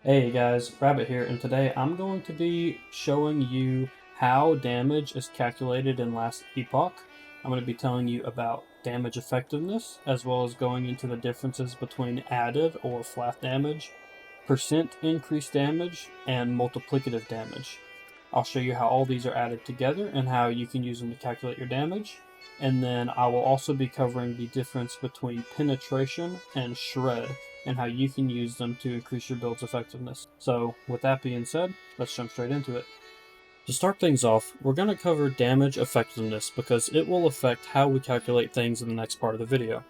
Hey guys, Rabbit here, and today I'm going to be showing you how damage is calculated in Last Epoch. I'm going to be telling you about damage effectiveness, as well as going into the differences between added or flat damage, percent increased damage, and multiplicative damage. I'll show you how all these are added together and how you can use them to calculate your damage. And then I will also be covering the difference between penetration and shred and how you can use them to increase your build's effectiveness. So with that being said, let's jump straight into it. To start things off, we're going to cover damage effectiveness because it will affect how we calculate things in the next part of the video.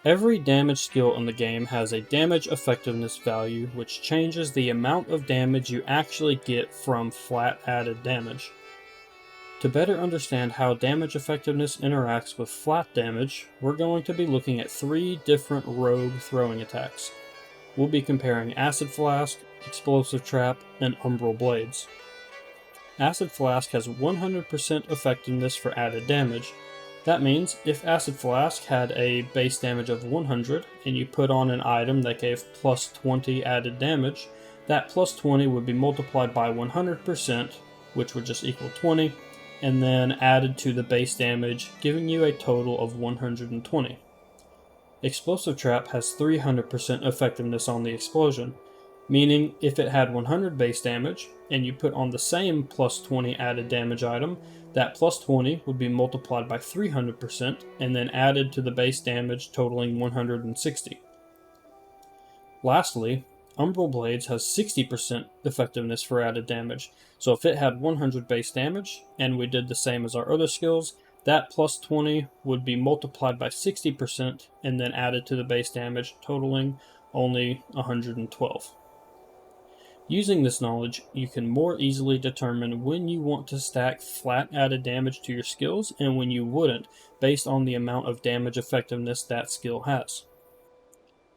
Every damage skill in the game has a damage effectiveness value which changes the amount of damage you actually get from flat added damage. To better understand how damage effectiveness interacts with flat damage, we're going to be looking at three different rogue throwing attacks. We'll be comparing Acid Flask, Explosive Trap, and Umbral Blades. Acid Flask has 100% effectiveness for added damage. That means if Acid Flask had a base damage of 100 and you put on an item that gave plus 20 added damage, that plus 20 would be multiplied by 100%, which would just equal 20, and then added to the base damage, giving you a total of 120. Explosive Trap has 300% effectiveness on the explosion, meaning if it had 100 base damage and you put on the same plus 20 added damage item, that plus 20 would be multiplied by 300% and then added to the base damage, totaling 160. Lastly, Umbral Blades has 60% effectiveness for added damage, so if it had 100 base damage and we did the same as our other skills, that plus 20 would be multiplied by 60% and then added to the base damage, totaling only 112. Using this knowledge, you can more easily determine when you want to stack flat added damage to your skills and when you wouldn't, based on the amount of damage effectiveness that skill has.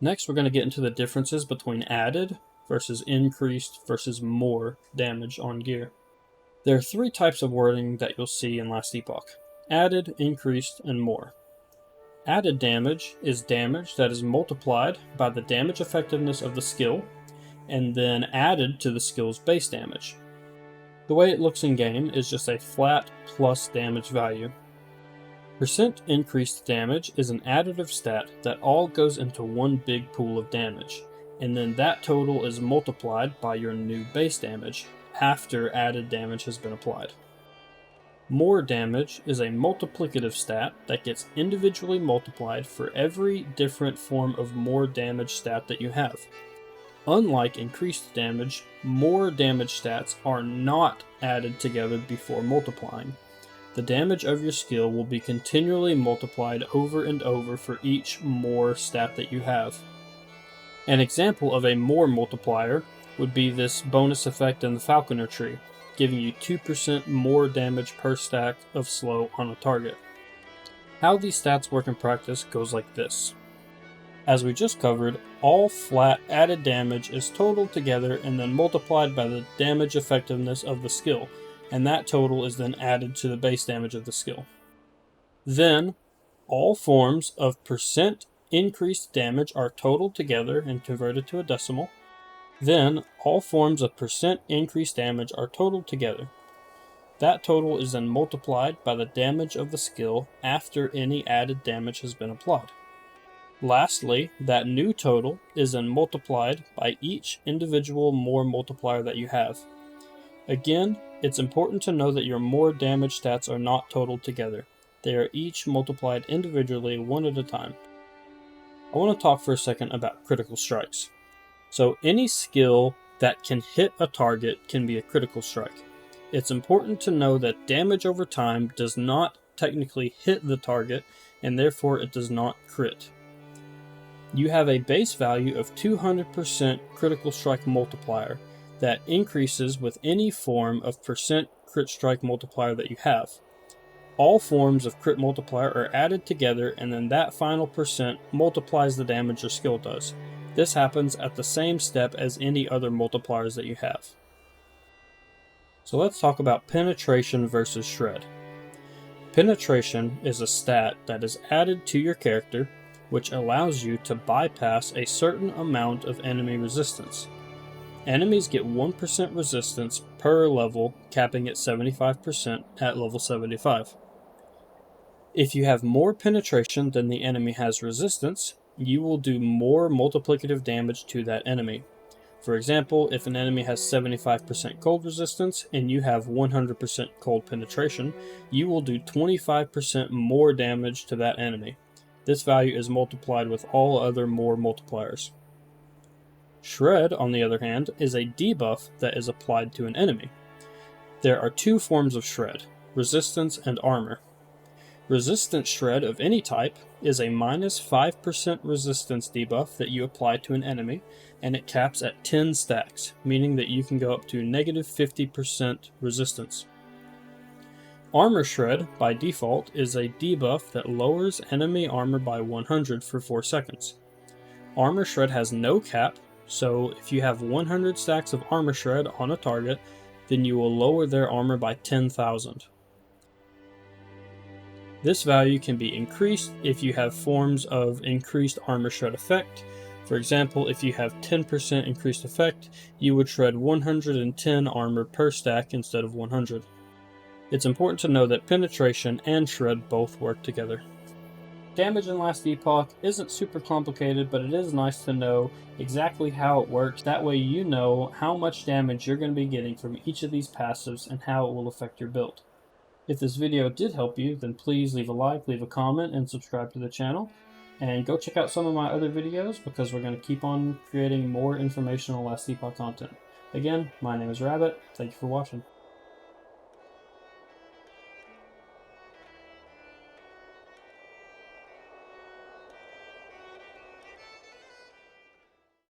Next, we're going to get into the differences between added versus increased versus more damage on gear. There are three types of wording that you'll see in Last Epoch: added, increased, and more. Added damage is damage that is multiplied by the damage effectiveness of the skill and then added to the skill's base damage. The way it looks in game is just a flat plus damage value. Percent increased damage is an additive stat that all goes into one big pool of damage, and then that total is multiplied by your new base damage after added damage has been applied. More damage is a multiplicative stat that gets individually multiplied for every different form of more damage stat that you have. Unlike increased damage, more damage stats are not added together before multiplying. The damage of your skill will be continually multiplied over and over for each more stat that you have. An example of a more multiplier would be this bonus effect in the Falconer tree, giving you 2% more damage per stack of slow on a target. How these stats work in practice goes like this. As we just covered, all flat added damage is totaled together and then multiplied by the damage effectiveness of the skill, and that total is then added to the base damage of the skill. Then, all forms of percent increased damage are totaled together and converted to a decimal. Then, all forms of percent increased damage are totaled together. That total is then multiplied by the damage of the skill after any added damage has been applied. Lastly, that new total is then multiplied by each individual more multiplier that you have. Again, it's important to know that your more damage stats are not totaled together. They are each multiplied individually, one at a time. I want to talk for a second about critical strikes. So any skill that can hit a target can be a critical strike. It's important to know that damage over time does not technically hit the target, and therefore it does not crit. You have a base value of 200% critical strike multiplier that increases with any form of percent crit strike multiplier that you have. All forms of crit multiplier are added together, and then that final percent multiplies the damage your skill does. This happens at the same step as any other multipliers that you have. So let's talk about penetration versus shred. Penetration is a stat that is added to your character which allows you to bypass a certain amount of enemy resistance. Enemies get 1% resistance per level, capping at 75% at level 75. If you have more penetration than the enemy has resistance, you will do more multiplicative damage to that enemy. For example, if an enemy has 75% cold resistance and you have 100% cold penetration, you will do 25% more damage to that enemy. This value is multiplied with all other more multipliers. Shred, on the other hand, is a debuff that is applied to an enemy. There are two forms of shred, resistance and armor. Resistance shred of any type is a minus 5% resistance debuff that you apply to an enemy, and it caps at 10 stacks, meaning that you can go up to negative 50% resistance. Armor shred, by default, is a debuff that lowers enemy armor by 100 for 4 seconds. Armor shred has no cap, so if you have 100 stacks of armor shred on a target, then you will lower their armor by 10,000. This value can be increased if you have forms of increased armor shred effect. For example, if you have 10% increased effect, you would shred 110 armor per stack instead of 100. It's important to know that penetration and shred both work together. Damage in Last Epoch isn't super complicated, but it is nice to know exactly how it works. That way you know how much damage you're going to be getting from each of these passives and how it will affect your build. If this video did help you, then please leave a like, leave a comment, and subscribe to the channel. And go check out some of my other videos because we're going to keep on creating more informational Last Epoch content. Again, my name is Rabbit. Thank you for watching.